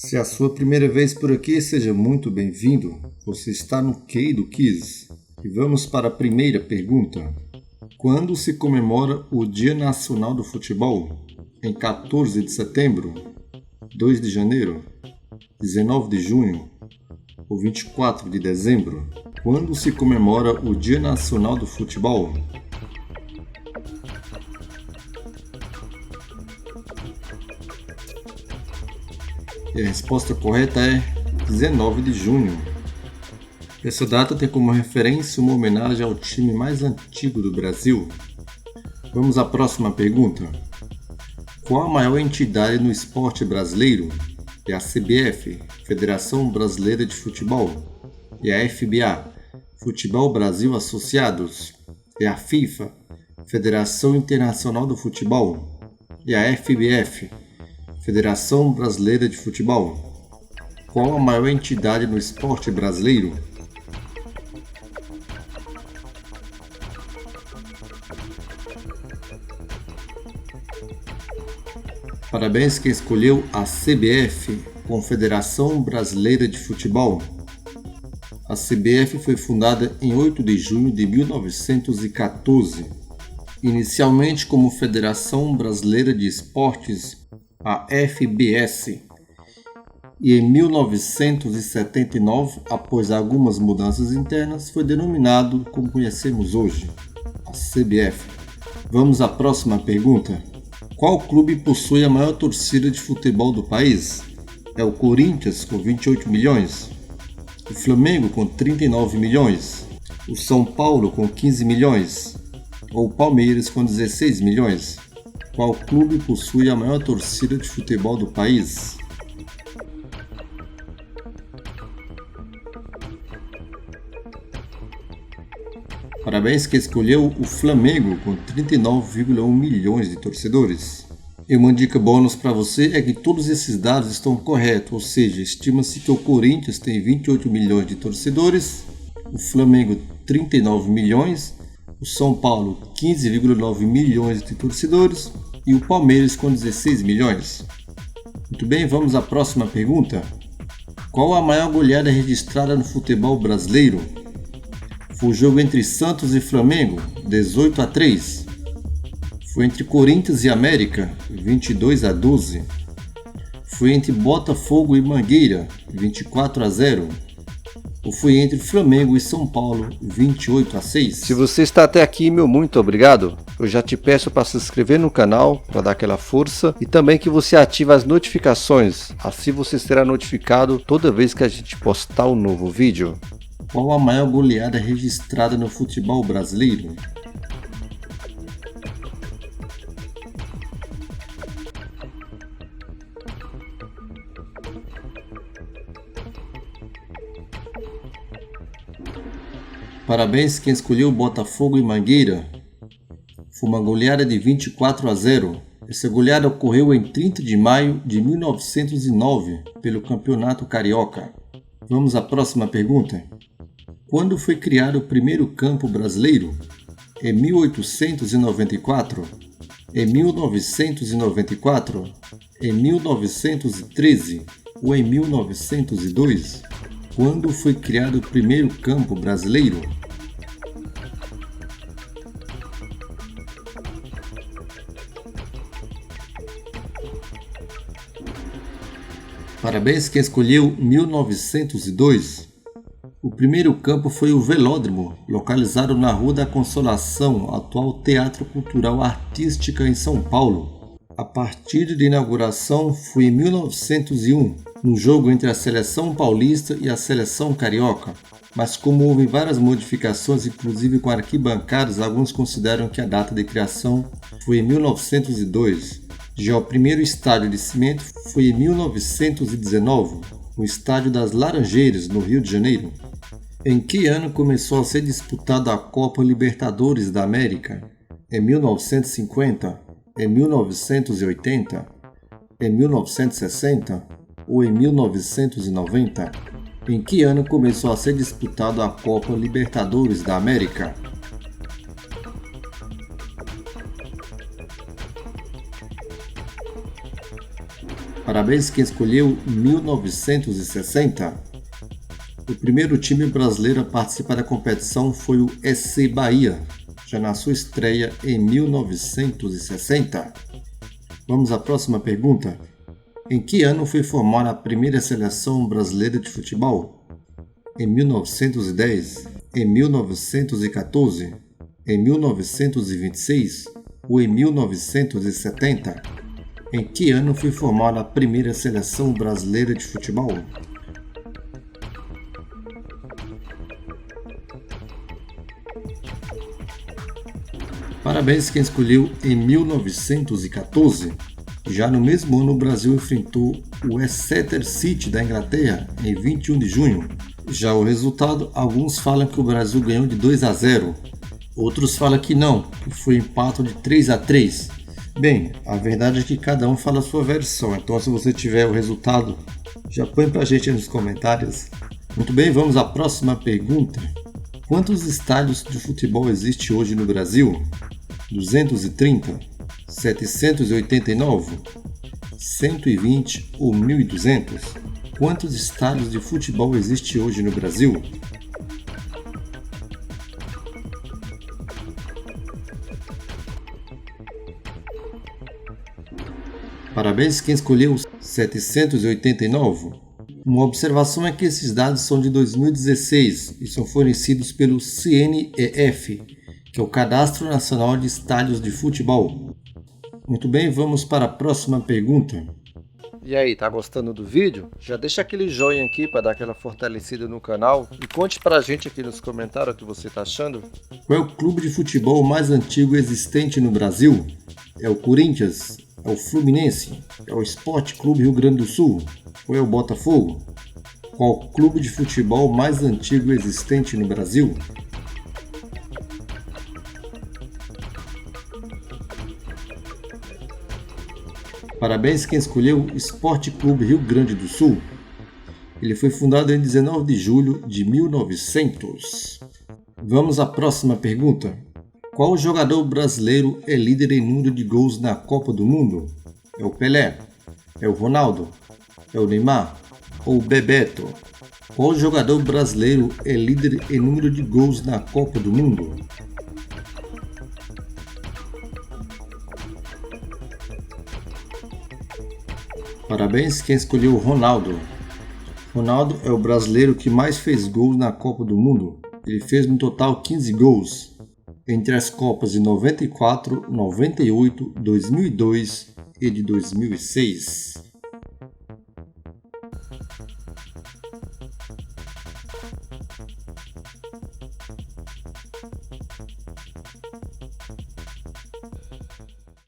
Se é a sua primeira vez por aqui, seja muito bem-vindo. Você está no Key do Quiz. E vamos para a primeira pergunta. Quando se comemora o Dia Nacional do Futebol? Em 14 de setembro, 2 de janeiro, 19 de junho ou 24 de dezembro? Quando se comemora o Dia Nacional do Futebol? E a resposta correta é 19 de junho. Essa data tem como referência uma homenagem ao time mais antigo do Brasil. Vamos à próxima pergunta. Qual a maior entidade no esporte brasileiro? É a CBF, Federação Brasileira de Futebol. É a FBA, Futebol Brasil Associados. É a FIFA, Federação Internacional do Futebol. É a FBF, Federação Brasileira de Futebol. Qual a maior entidade no esporte brasileiro? Parabéns quem escolheu a CBF, Confederação Brasileira de Futebol. A CBF foi fundada em 8 de junho de 1914, inicialmente como Federação Brasileira de Esportes, a FBS, e em 1979, após algumas mudanças internas, foi denominado como conhecemos hoje, a CBF. Vamos à próxima pergunta. Qual clube possui a maior torcida de futebol do país? É o Corinthians, com 28 milhões, o Flamengo, com 39 milhões, o São Paulo, com 15 milhões, ou o Palmeiras, com 16 milhões? Qual clube possui a maior torcida de futebol do país? Parabéns que escolheu o Flamengo, com 39,1 milhões de torcedores. E uma dica bônus para você é que todos esses dados estão corretos, ou seja, estima-se que o Corinthians tem 28 milhões de torcedores, o Flamengo 39 milhões, o São Paulo 15,9 milhões de torcedores e o Palmeiras com 16 milhões. Muito bem, vamos à próxima pergunta. Qual a maior goleada registrada no futebol brasileiro? Foi o jogo entre Santos e Flamengo, 18-3. Foi entre Corinthians e América, 22-12. Foi entre Botafogo e Mangueira, 24-0. Ou foi entre Flamengo e São Paulo, 28-6. Se você está até aqui, meu muito obrigado. Eu já te peço para se inscrever no canal, para dar aquela força, e também que você ative as notificações, assim você será notificado toda vez que a gente postar um novo vídeo. Qual a maior goleada registrada no futebol brasileiro? Parabéns quem escolheu Botafogo e Mangueira. Foi uma goleada de 24-0. Essa goleada ocorreu em 30 de maio de 1909 pelo Campeonato Carioca. Vamos à próxima pergunta. Quando foi criado o primeiro campo brasileiro? Em 1894? Em 1994? Em 1913? Ou em 1902? Quando foi criado o primeiro campo brasileiro? Parabéns quem escolheu 1902. O primeiro campo foi o Velódromo, localizado na Rua da Consolação, atual Teatro Cultural Artística em São Paulo. A partida de inauguração foi em 1901, no jogo entre a Seleção Paulista e a Seleção Carioca. Mas como houve várias modificações, inclusive com arquibancadas, alguns consideram que a data de criação foi em 1902. Já o primeiro estádio de cimento foi em 1919, no Estádio das Laranjeiras, no Rio de Janeiro. Em que ano começou a ser disputada a Copa Libertadores da América? Em 1950? Em 1980? Em 1960? Ou em 1990? Em que ano começou a ser disputada a Copa Libertadores da América? Parabéns quem escolheu 1960. O primeiro time brasileiro a participar da competição foi o SC Bahia, já na sua estreia em 1960. Vamos à próxima pergunta. Em que ano foi formada a primeira seleção brasileira de futebol? Em 1910, em 1914, em 1926 ou em 1970? Em que ano foi formada a primeira seleção brasileira de futebol? Parabéns quem escolheu em 1914. Já no mesmo ano, o Brasil enfrentou o Exeter City da Inglaterra em 21 de junho. Já o resultado, alguns falam que o Brasil ganhou de 2-0, outros falam que não, que foi empate de 3-3. Bem, a verdade é que cada um fala a sua versão, então se você tiver o resultado, já põe pra gente aí nos comentários. Muito bem, vamos à próxima pergunta. Quantos estádios de futebol existe hoje no Brasil? 230, 789, 120 ou 1.200? Quantos estádios de futebol existe hoje no Brasil? Parabéns quem escolheu 789. Uma observação é que esses dados são de 2016 e são fornecidos pelo CNEF, que é o Cadastro Nacional de Estádios de Futebol. Muito bem, vamos para a próxima pergunta. E aí, tá gostando do vídeo? Já deixa aquele joinha aqui para dar aquela fortalecida no canal e conte pra gente aqui nos comentários o que você tá achando. Qual é o clube de futebol mais antigo existente no Brasil? É o Corinthians? É o Fluminense? É o Sport Clube Rio Grande do Sul? Ou é o Botafogo? Qual o clube de futebol mais antigo existente no Brasil? Parabéns quem escolheu o Sport Clube Rio Grande do Sul. Ele foi fundado em 19 de julho de 1900. Vamos à próxima pergunta. Qual jogador brasileiro é líder em número de gols na Copa do Mundo? É o Pelé? É o Ronaldo? É o Neymar? Ou o Bebeto? Qual jogador brasileiro é líder em número de gols na Copa do Mundo? Parabéns quem escolheu o Ronaldo. Ronaldo é o brasileiro que mais fez gols na Copa do Mundo. Ele fez no total 15 gols entre as Copas de 94, 98, 2002 e de 2006.